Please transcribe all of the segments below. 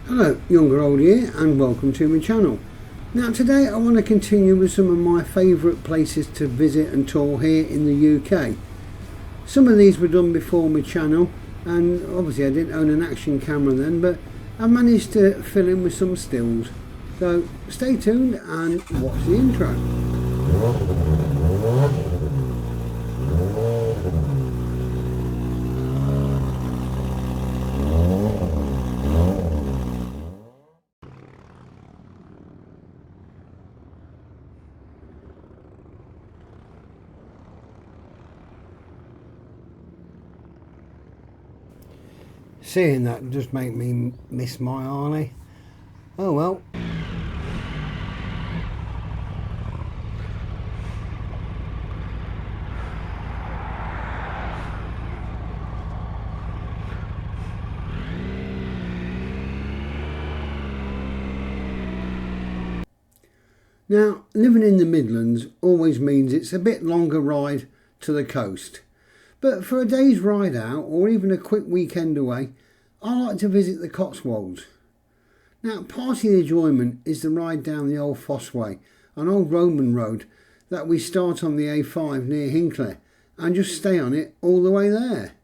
Hello, younger old here, and welcome to my channel. Now today I want to continue with some of my favourite places to visit and tour here in the UK. Some of these were done before my channel, and obviously I didn't own an action camera then, but I managed to fill in with some stills. So stay tuned and watch the intro. Seeing that just make me miss my Harley. Oh well. Now, living in the Midlands always means it's a bit longer ride to the coast. But for a day's ride out, or even a quick weekend away, I like to visit the Cotswolds. Now, part of the enjoyment is the ride down the old Fossway, an old Roman road that we start on the A5 near Hinckley and just stay on it all the way there.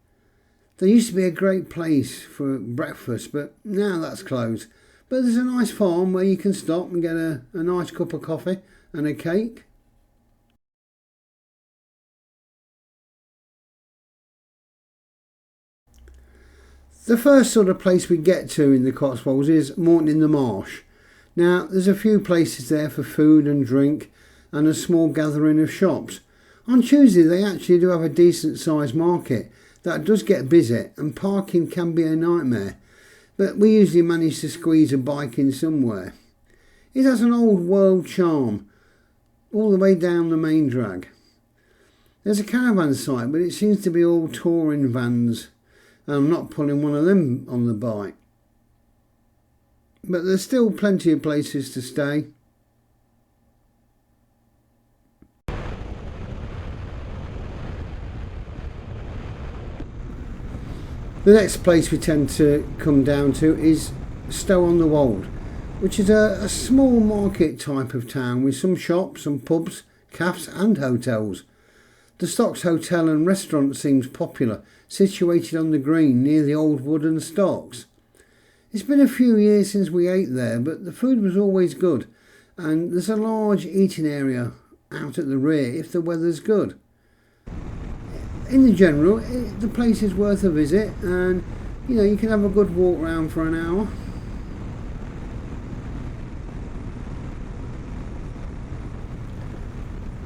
There used to be a great place for breakfast, but now that's closed. But there's a nice farm where you can stop and get a nice cup of coffee and a cake. The first sort of place we get to in the Cotswolds is Morton in the Marsh. Now, there's a few places there for food and drink and a small gathering of shops. On Tuesday they actually do have a decent sized market that does get busy, and parking can be a nightmare, but we usually manage to squeeze a bike in somewhere. It has an old world charm all the way down the main drag. There's a caravan site, but it seems to be all touring vans, and I'm not pulling one of them on the bike. But there's still plenty of places to stay. The next place we tend to come down to is Stow-on-the-Wold, which is a small market type of town with some shops, some pubs, cafes and hotels. The Stocks Hotel and Restaurant seems popular, situated on the green near the old wooden stocks. It's been a few years since we ate there, but the food was always good, and there's a large eating area out at the rear if the weather's good. In the general, the place is worth a visit, and you can have a good walk round for an hour.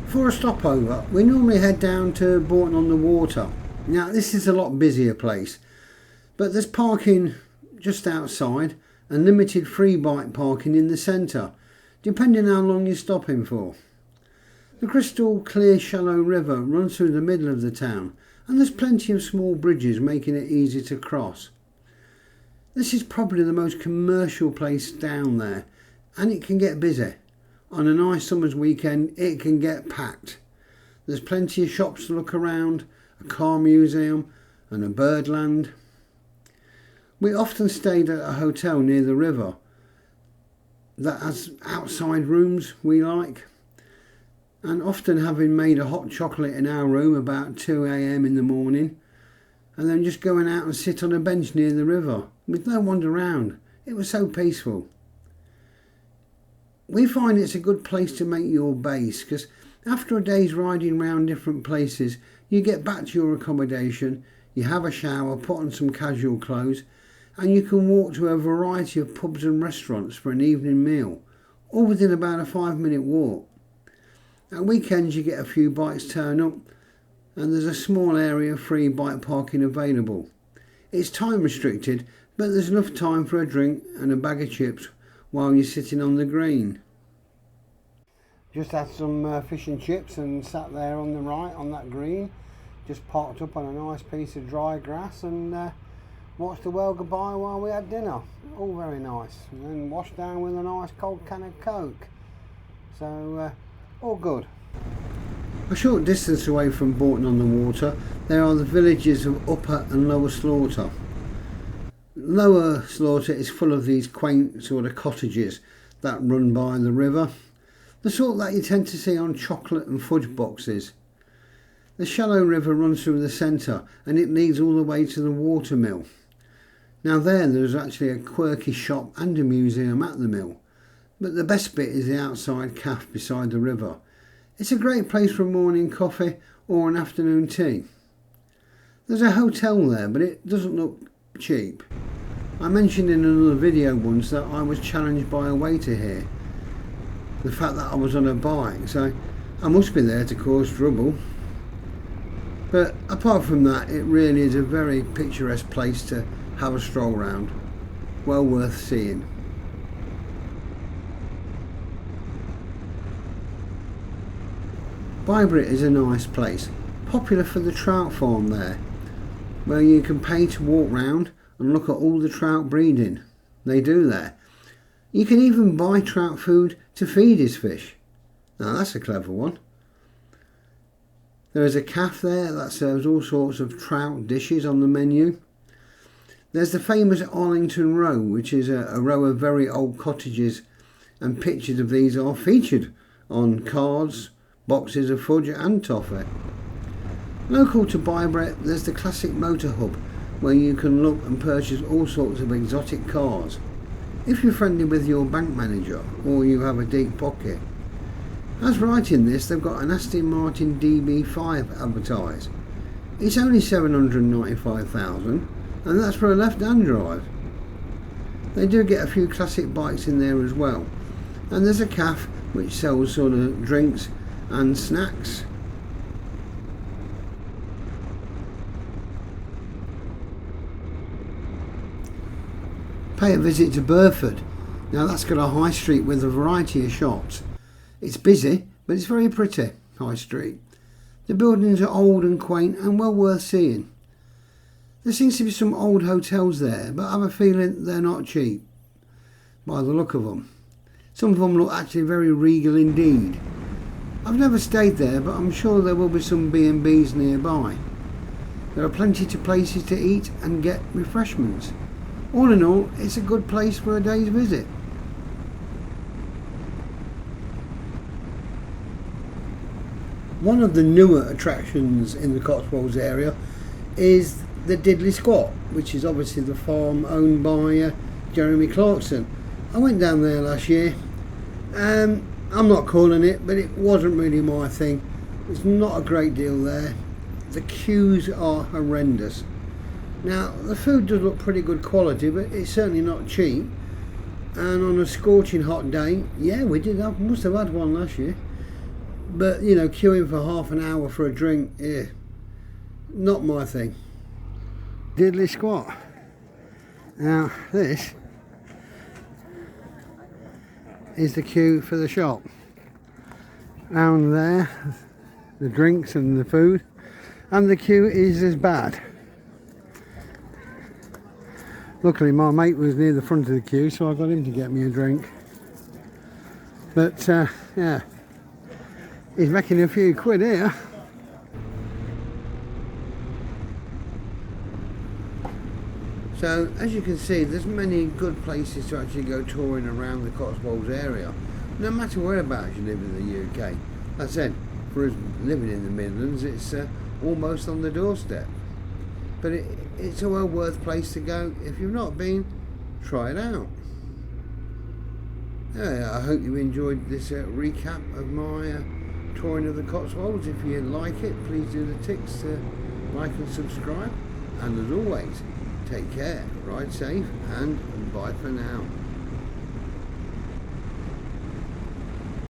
For a stopover, we normally head down to Bourton-on-the-Water. Now, this is a lot busier place, but there's parking just outside and limited free bike parking in the centre, depending how long you're stopping for. The crystal clear shallow river runs through the middle of the town, and there's plenty of small bridges making it easy to cross. This is probably the most commercial place down there, and it can get busy. On a nice summer's weekend it can get packed. There's plenty of shops to look around, a car museum and a birdland. We often stayed at a hotel near the river that has outside rooms we like, and often having made a hot chocolate in our room about 2 a.m. in the morning, and then just going out and sit on a bench near the river with no one around. It was so peaceful. We find it's a good place to make your base, because after a day's riding around different places, you get back to your accommodation, you have a shower, put on some casual clothes, and you can walk to a variety of pubs and restaurants for an evening meal, all within about a 5-minute walk. At weekends you get a few bikes turn up, and there's a small area of free bike parking available. It's time restricted, but there's enough time for a drink and a bag of chips while you're sitting on the green. Just had some fish and chips and sat there on the right on that green, just parked up on a nice piece of dry grass and watched the world go by while we had dinner. All very nice, and then washed down with a nice cold can of Coke. So all good. A short distance away from Bourton-on-the-Water there are the villages of Upper and Lower Slaughter. Lower Slaughter is full of these quaint sort of cottages that run by the river, the sort that you tend to see on chocolate and fudge boxes. The shallow river runs through the centre and it leads all the way to the water mill. Now there's actually a quirky shop and a museum at the mill, but the best bit is the outside cafe beside the river. It's a great place for a morning coffee or an afternoon tea. There's a hotel there, but it doesn't look cheap. I mentioned in another video once that I was challenged by a waiter here. The fact that I was on a bike, so I must be there to cause trouble. But apart from that, it really is a very picturesque place to have a stroll round. Well worth seeing. Bybrit is a nice place, popular for the trout farm there, where you can pay to walk round and look at all the trout breeding they do there. You can even buy trout food to feed his fish. Now that's a clever one. There is a cafe there that serves all sorts of trout dishes on the menu. There's the famous Arlington Row, which is a row of very old cottages, and pictures of these are featured on cards, boxes of fudge and toffee. Local to Bybrit, there's the classic motor hub, where you can look and purchase all sorts of exotic cars, if you're friendly with your bank manager or you have a deep pocket. As writing this, they've got an Aston Martin DB5 advertised. It's only $795,000, and that's for a left-hand drive. They do get a few classic bikes in there as well, and there's a cafe which sells sort of drinks and snacks. Pay a visit to Burford. Now that's got a high street with a variety of shops. It's busy, but it's very pretty, high street. The buildings are old and quaint and well worth seeing. There seems to be some old hotels there, but I have a feeling they're not cheap, by the look of them. Some of them look actually very regal indeed. I've never stayed there, but I'm sure there will be some B&Bs nearby. There are plenty of places to eat and get refreshments. All in all, it's a good place for a day's visit. One of the newer attractions in the Cotswolds area is the Diddley Squat, which is obviously the farm owned by Jeremy Clarkson. I went down there last year. I'm not calling it, but it wasn't really my thing. There's not a great deal there. The queues are horrendous. Now, the food does look pretty good quality, but it's certainly not cheap. And on a scorching hot day, yeah, must have had one last year. But, you know, queuing for half an hour for a drink, yeah, not my thing. Diddley Squat. Now, this is the queue for the shop. Down there, the drinks and the food, and the queue is as bad. Luckily my mate was near the front of the queue, so I got him to get me a drink. But yeah, he's making a few quid here. So as you can see, there's many good places to actually go touring around the Cotswolds area, no matter whereabouts you live in the UK. Like I said, for us living in the Midlands, it's almost on the doorstep. But it's a well worth place to go. If you've not been, try it out. I hope you enjoyed this recap of my touring of the Cotswolds. If you like it, please do the ticks to like and subscribe. And as always, take care, ride safe, and bye for now.